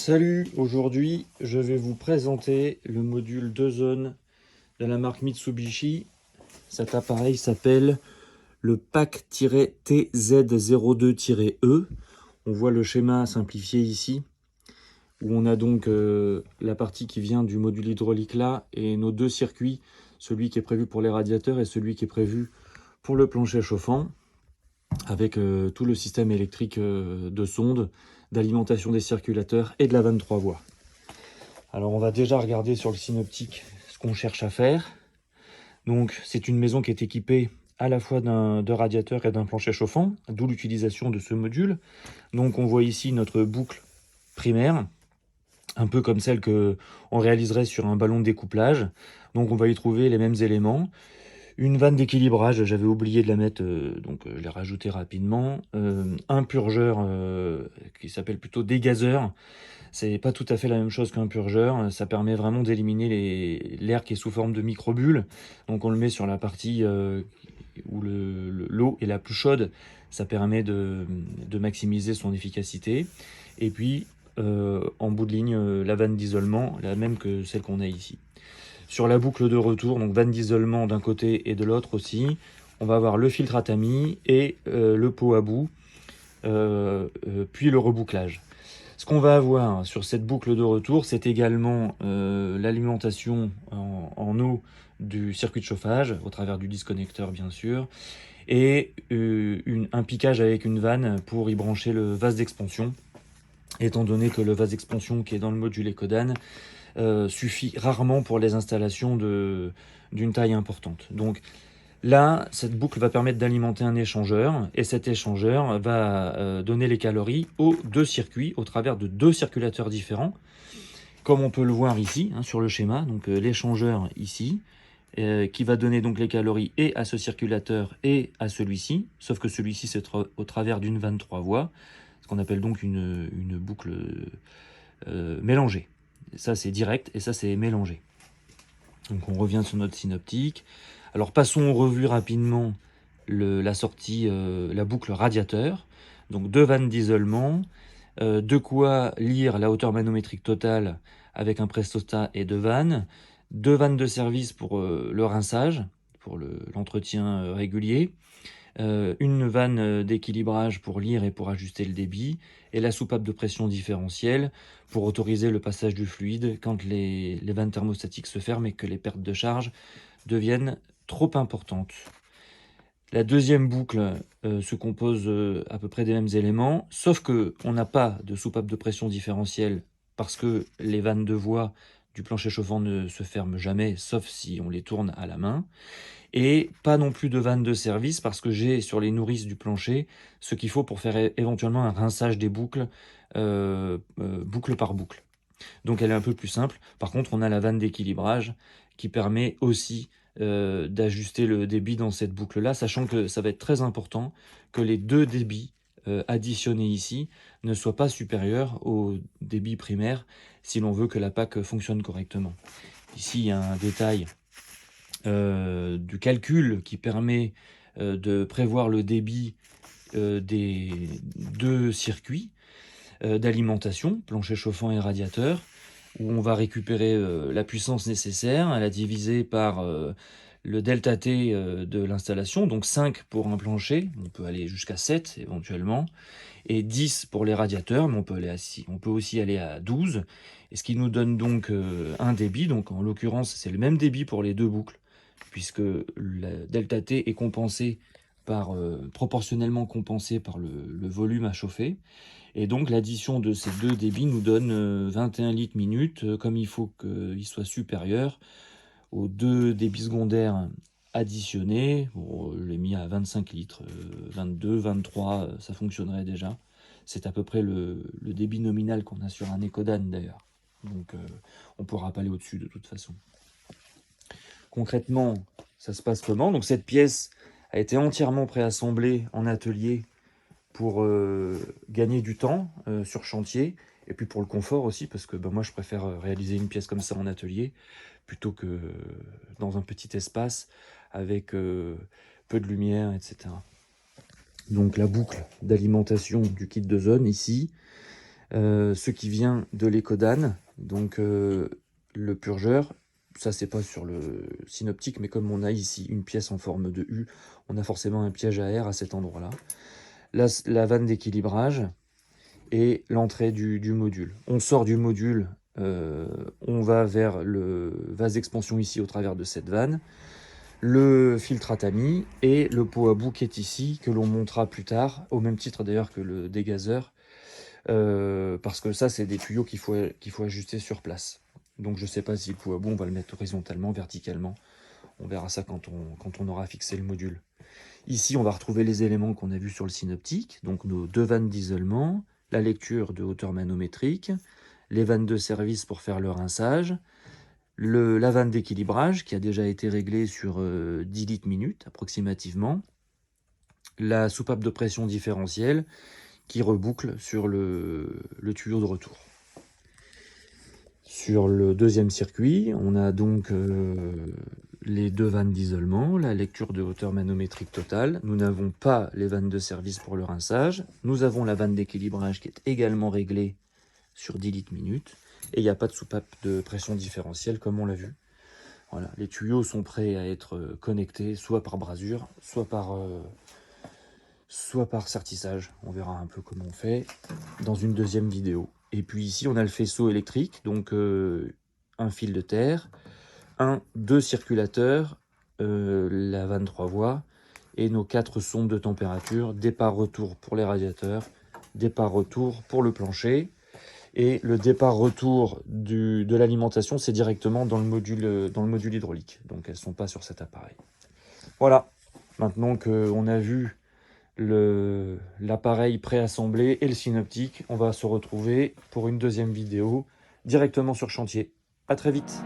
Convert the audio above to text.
Salut, aujourd'hui je vais vous présenter le module 2 zones de la marque Mitsubishi. Cet appareil s'appelle le PAC-TZ02-E. On voit le schéma simplifié ici, où on a donc la partie qui vient du module hydraulique là, et nos deux circuits, celui qui est prévu pour les radiateurs et celui qui est prévu pour le plancher chauffant, avec tout le système électrique de sonde, d'alimentation des circulateurs et de la 23 voies. Alors on va déjà regarder sur le synoptique ce qu'on cherche à faire. Donc c'est une maison qui est équipée à la fois de radiateur et d'un plancher chauffant, d'où l'utilisation de ce module. Donc on voit ici notre boucle primaire, un peu comme celle qu'on réaliserait sur un ballon de découplage. Donc on va y trouver les mêmes éléments. Une vanne d'équilibrage, j'avais oublié de la mettre, donc je l'ai rajouté rapidement. Un purgeur qui s'appelle plutôt dégazeur. C'est pas tout à fait la même chose qu'un purgeur. Ça permet vraiment d'éliminer l'air qui est sous forme de microbules. Donc on le met sur la partie où l'eau est la plus chaude. Ça permet de maximiser son efficacité. Et puis en bout de ligne, la vanne d'isolement, la même que celle qu'on a ici. Sur la boucle de retour, donc vanne d'isolement d'un côté et de l'autre aussi, on va avoir le filtre à tamis et le pot à bout, puis le rebouclage. Ce qu'on va avoir sur cette boucle de retour, c'est également l'alimentation en eau du circuit de chauffage, au travers du disconnecteur bien sûr, et un piquage avec une vanne pour y brancher le vase d'expansion, étant donné que le vase d'expansion qui est dans le module Ecodan suffit rarement pour les installations d'une taille importante. Donc là, cette boucle va permettre d'alimenter un échangeur, et cet échangeur va donner les calories aux deux circuits au travers de deux circulateurs différents, comme on peut le voir ici sur le schéma. Donc l'échangeur ici, qui va donner donc les calories et à ce circulateur et à celui-ci, sauf que celui-ci c'est au travers d'une 23 voies, ce qu'on appelle donc une boucle mélangée. Ça c'est direct et ça c'est mélangé. Donc on revient sur notre synoptique. Alors passons en revue rapidement la sortie, la boucle radiateur. Donc deux vannes d'isolement, de quoi lire la hauteur manométrique totale avec un prestostat et deux vannes de service pour le rinçage, pour l'entretien régulier, une vanne d'équilibrage pour lire et pour ajuster le débit, et la soupape de pression différentielle pour autoriser le passage du fluide quand les vannes thermostatiques se ferment et que les pertes de charge deviennent trop importantes. La deuxième boucle se compose à peu près des mêmes éléments, sauf qu'on n'a pas de soupape de pression différentielle parce que les vannes de voie du plancher chauffant ne se ferment jamais, sauf si on les tourne à la main. Et pas non plus de vanne de service parce que j'ai sur les nourrices du plancher ce qu'il faut pour faire éventuellement un rinçage des boucles, boucle par boucle. Donc elle est un peu plus simple. Par contre, on a la vanne d'équilibrage qui permet aussi d'ajuster le débit dans cette boucle-là, sachant que ça va être très important que les deux débits additionnés ici ne soient pas supérieurs au débit primaire si l'on veut que la PAC fonctionne correctement. Ici, il y a un détail du calcul qui permet de prévoir le débit des deux circuits d'alimentation, plancher chauffant et radiateur, où on va récupérer la puissance nécessaire, à la diviser par le delta T de l'installation, donc 5 pour un plancher, on peut aller jusqu'à 7 éventuellement, et 10 pour les radiateurs, mais on peut aussi aller à 12, et ce qui nous donne donc un débit. Donc en l'occurrence c'est le même débit pour les deux boucles, puisque la delta T est compensée par, proportionnellement compensée par le volume à chauffer. Et donc l'addition de ces deux débits nous donne 21 litres minute, comme il faut qu'il soit supérieur aux deux débits secondaires additionnés. Bon, je l'ai mis à 25 litres, 22, 23, ça fonctionnerait déjà. C'est à peu près le débit nominal qu'on a sur un Ecodan d'ailleurs. Donc on ne pourra pas aller au-dessus de toute façon. Concrètement, ça se passe comment? Donc cette pièce a été entièrement préassemblée en atelier pour gagner du temps sur chantier, et puis pour le confort aussi, parce que moi je préfère réaliser une pièce comme ça en atelier plutôt que dans un petit espace avec peu de lumière, etc. Donc la boucle d'alimentation du kit de zone ici, ce qui vient de l'éco-DAN, donc le purgeur. Ça, c'est pas sur le synoptique, mais comme on a ici une pièce en forme de U, on a forcément un piège à air à cet endroit-là. La vanne d'équilibrage et l'entrée du module. On sort du module, on va vers le vase d'expansion ici au travers de cette vanne, le filtre à tamis et le pot à bout qui est ici, que l'on montera plus tard, au même titre d'ailleurs que le dégazeur, parce que ça, c'est des tuyaux qu'il faut ajuster sur place. Donc je ne sais pas si le pot à bout, on va le mettre horizontalement, verticalement. On verra ça quand on aura fixé le module. Ici, on va retrouver les éléments qu'on a vus sur le synoptique, donc nos 2 vannes d'isolement, la lecture de hauteur manométrique, les vannes de service pour faire le rinçage, la vanne d'équilibrage qui a déjà été réglée sur 10 litres minutes approximativement, la soupape de pression différentielle qui reboucle sur le tuyau de retour. Sur le deuxième circuit, on a donc les 2 vannes d'isolement, la lecture de hauteur manométrique totale. Nous n'avons pas les vannes de service pour le rinçage. Nous avons la vanne d'équilibrage qui est également réglée sur 10 litres minutes. Et il n'y a pas de soupape de pression différentielle comme on l'a vu. Voilà, les tuyaux sont prêts à être connectés soit par brasure, soit par sertissage. On verra un peu comment on fait dans une deuxième vidéo. Et puis ici, on a le faisceau électrique, donc un fil de terre, 2 circulateurs, la vanne 3 voies et nos 4 sondes de température, départ-retour pour les radiateurs, départ-retour pour le plancher. Et le départ-retour de l'alimentation, c'est directement dans le module hydraulique. Donc elles ne sont pas sur cet appareil. Voilà, maintenant qu'on a vu l'appareil préassemblé et le synoptique, on va se retrouver pour une deuxième vidéo directement sur chantier. À très vite.